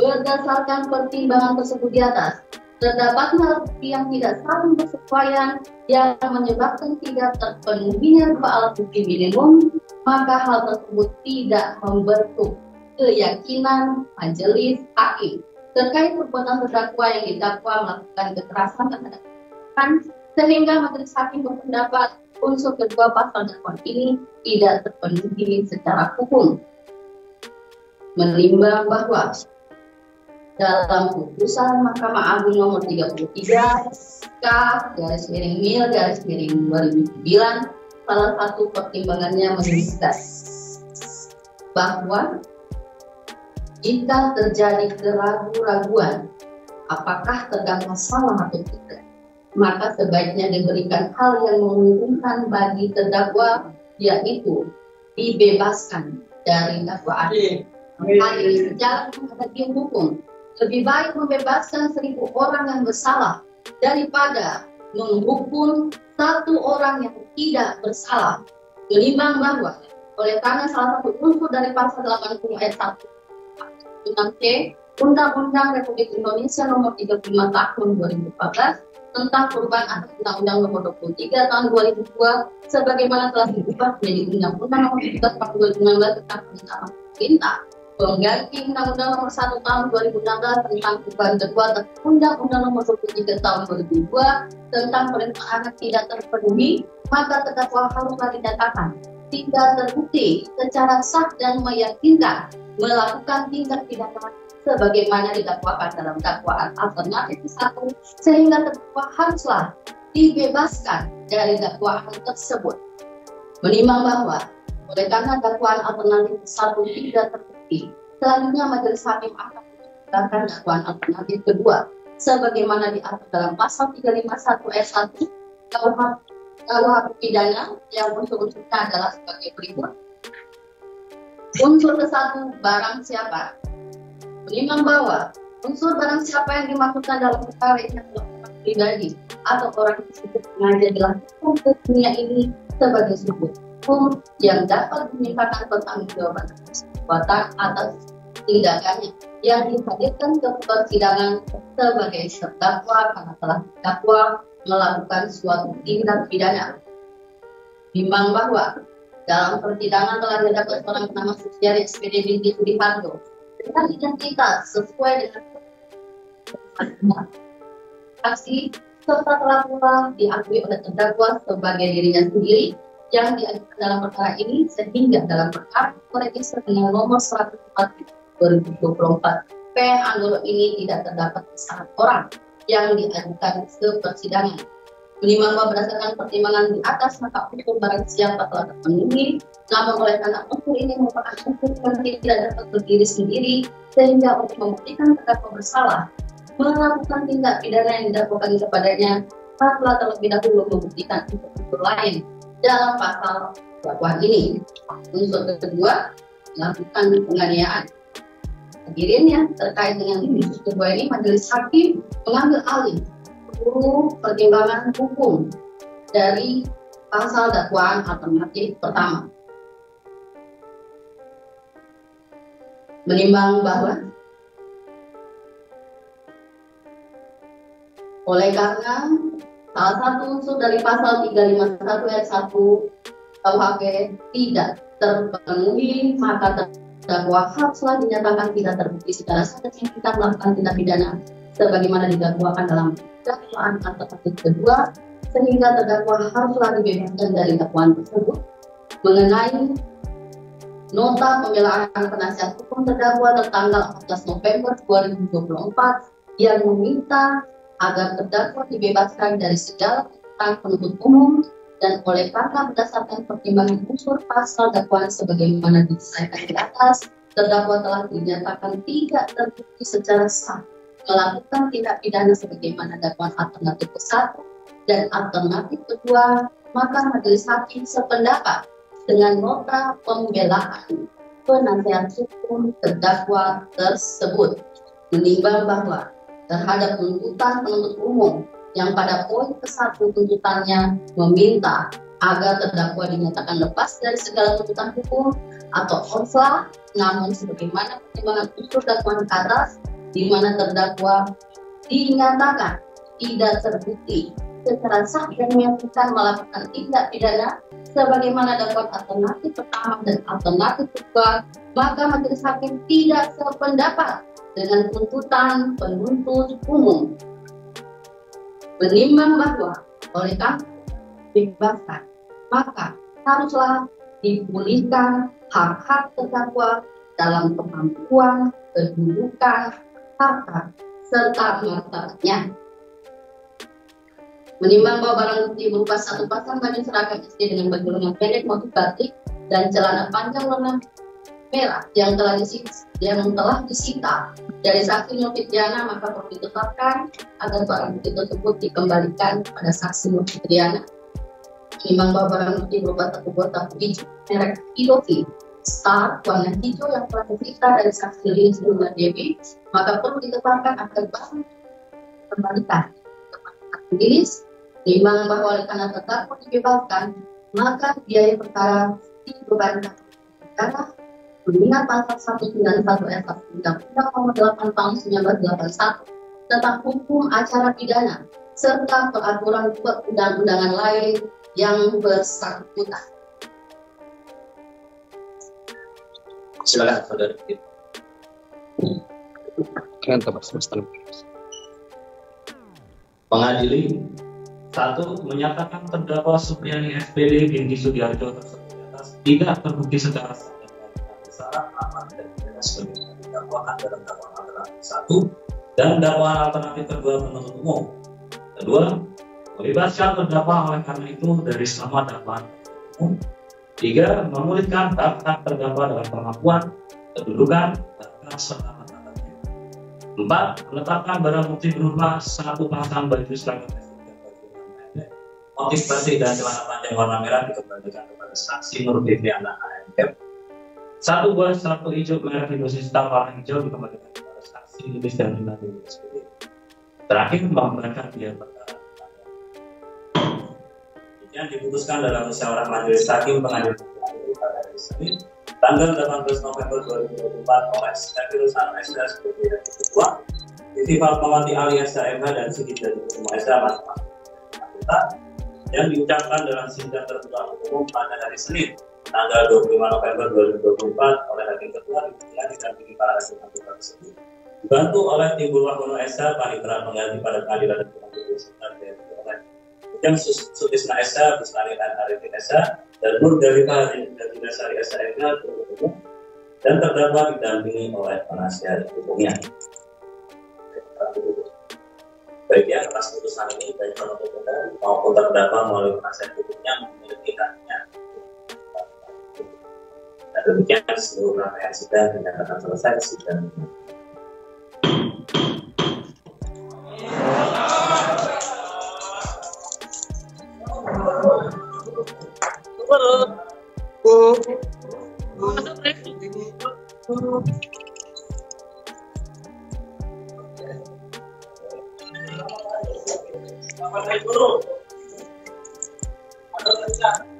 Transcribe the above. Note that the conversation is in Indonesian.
Berdasarkan pertimbangan tersebut di atas, terdapat hal yang tidak saling bersesuaian yang menyebabkan tidak terpenuhinya dua alat bukti minimum, maka hal tersebut tidak membentuk keyakinan majelis hakim terkait perbuatan terdakwa yang didakwa melakukan kekerasan terhadap korban, sehingga majelis hakim berpendapat unsur kedua pasal dakwaan ini tidak terpenuhi secara hukum. Menimbang bahwa dalam putusan Mahkamah Agung nomor 33 K/MIL/2009, salah satu pertimbangannya menyebutkan bahwa jika terjadi keraguan-raguan apakah terdakwa salah atau tidak, maka sebaiknya diberikan hal yang menguntungkan bagi terdakwa, yaitu dibebaskan dari dakwaan. Hal ini sejalan dengan hukum. Lebih baik membebaskan 1000 orang yang bersalah daripada menghukum 1 orang yang tidak bersalah. Menimbang bahwa oleh karena salah satu unsur dari pasal 80 ayat 1 6C Undang-Undang Republik Indonesia nomor 35 tahun 2014 tentang perubahan atas Undang-Undang nomor 23 tahun 2002 sebagaimana telah diubah menjadi Undang-Undang nomor 13 tahun 2016 tentang pemerintah pemerintah, pengganti Undang-Undang nomor 1 tahun 2016 tentang perubahan kedua atas Undang-Undang nomor 23 tahun 2002 tentang perlindungan anak tidak terpenuhi, maka terdakwa haruslah dinyatakan tidak terbukti secara sah dan meyakinkan melakukan tindak pidana sebagaimana didakwakan dalam dakwaan alternatif 1, sehingga terdakwa haruslah dibebaskan dari dakwaan tersebut. Menimbang bahwa oleh karena dakwaan alternatif 1 tidak terbukti, selanjutnya majelis hakim akan menggunakan dakwaan alternatif kedua sebagaimana diatur dalam pasal 351 ayat 1 KUHP pidana yang unsur-unsurnya adalah sebagai berikut. Unsur ke-1, barang siapa. Menimbang bahwa unsur barang siapa yang dimaksudkan dalam perkara ini adalah orang pribadi atau orang tersebut sengaja dilakukan ke dunia ini sebagai sebuah hukum yang dapat dimintakan pertanggungjawaban perbuatan atas tindakannya yang dihadirkan ke persidangan sebagai terdakwa karena telah didakwa melakukan suatu tindak pidana. Bimbang bahwa dalam persidangan telah didapat seorang bernama Susiari SPD binti Sudiharto dengan identitas sesuai dengan saksi serta telah pula diakui oleh terdakwa sebagai dirinya sendiri yang diajukan dalam perkara ini, sehingga dalam perkara register dengan nomor 104 2024 P Anggolo ini tidak terdapat kesalahan orang yang diajukan ke persidangan. Menimbang bahwa berdasarkan pertimbangan di atas, maka unsur barang siapa telah terpenuhi, namun oleh karena unsur ini merupakan unsur yang tidak dapat berdiri sendiri, sehingga untuk membuktikan terdakwa bersalah melakukan tindak pidana yang didakwakan kepadanya, telah terlebih dahulu membuktikan unsur lain dalam pasal dakwaan ini. Unsur kedua, melakukan penganiayaan. Hadirin terkait dengan unsur kedua ini, majelis hakim mengambil alih seluruh pertimbangan hukum dari pasal dakwaan alternatif pertama. Menimbang bahwa oleh karena salah satu unsur dari pasal 351 ayat 1 KUHP tidak terpenuhi, maka terdakwa haruslah dinyatakan tidak terbukti secara sah dan kita melakukan tindak pidana sebagaimana didakwakan dalam dakwaan alternatif kedua, sehingga terdakwa haruslah dibebaskan dari dakwaan tersebut. Mengenai nota pembelaan penasihat hukum terdakwa tertanggal 14 November 2024 yang meminta agar terdakwa dibebaskan dari segala tuntutan penuntut umum, dan oleh karena berdasarkan pertimbangan unsur pasal dakwaan sebagaimana disahkan di atas, terdakwa telah dinyatakan tidak terbukti secara sah melakukan tindak pidana sebagaimana dakwaan alternatif ke-1 dan alternatif kedua, maka majelis hakim sependapat dengan nota pembelaan penasihat hukum terdakwa tersebut. Menimbang bahwa terhadap tuntutan penuntut umum yang pada poin ke-1 tuntutannya meminta agar terdakwa dinyatakan lepas dari segala tuntutan hukum atauonslah, namun sebagaimana pertimbangan unsur dakwaan ke atas, di mana terdakwa dinyatakan tidak terbukti secara sah dan meyakinkan melakukan tindak pidana sebagaimana dakwaan alternatif pertama dan alternatif kedua, maka majelis hakim tidak sependapat dengan tuntutan penuntut umum. Menimbang bahwa oleh kami dibebaskan, maka haruslah dipulihkan hak-hak terdakwa dalam kemampuan, kedudukan, harta, serta martabatnya. Menimbang bahwa barang bukti berupa satu pasang baju seragam SD dengan baju lengan pendek motif batik dan celana panjang warna merah yang telah disita dari saksi Nur Fitriana, maka perlu ditetapkan agar barang bukti tersebut dikembalikan pada saksi Nur Fitriana. Menimbang bahwa barang bukti berupa satu buah hijau merek Idovi Star warna hijau yang telah disita dari saksi Lilis Luna Dewi, maka perlu ditetapkan agar barang dikembalikan kepada saksi Lilis. Menimbang bahwa oleh karena terdakwa dibebaskan, maka biaya perkara dibebankan negara mengingat pasal 191 ayat 1 Undang-Undang Nomor 8 Tahun 1981 tentang hukum acara pidana serta peraturan perundang-undangan lain yang bersangkutan. Silakan, saudara. Pengadili 1. Menyatakan terdakwa Supriyani SPD binti Sugiharto tersebut atas tidak terbukti secara sah dan syarat aman dan bebas sebagai dakwaan dalam dakwaan alternatif 1 dan dakwaan alternatif kedua penuntut umum. 2. Membebaskan terdakwa oleh karena itu dari semua dakwaan umum. 3. Memulihkan hak-hak terdakwa dalam pengakuan, kedudukan, dan serta martabatnya. 4. Menetapkan barang bukti berupa satu pasang baju seragam motif batik dan celana panjang warna merah dikembalikan kepada saksi Nur Fitriana AMM. 1 buah seragam hijau merah Indosista warna hijau dikembalikan kepada saksi Lilis dan Luna Dewi SPD. Terakhir, membayarkan biaya perkara. Yang diputuskan dalam musyawarah majelis hakim pengadilan negeri pada hari Senin tanggal 18 November 2024 oleh Keputusan SDA sebagai yang kedua, Istighfar Pawati alias SMH dan Sidit dari Rumah SDA masing-masing yang diucapkan dalam sidang terbuka umum pada hari Senin tanggal 25 November 2024 oleh Hakim Ketua yang didampingi para hakim anggota tersebut, dibantu oleh Tim Bulwahono SH, Panitera Pengganti pada Pengadilan Negeri Pengadilan dan oleh Yang Sutisna SH, Bestari dan Arifin SH, dan Nur Dalika dan Dinasari SH dan terdakwa didampingi oleh penasihat hukumnya. Baik ya, atas putusan ini baik penuntut umum maupun terdakwa melalui penasihat hukumnya memiliki haknya. Dan demikian seluruh rangkaian sidang dinyatakan selesai sidang. Ada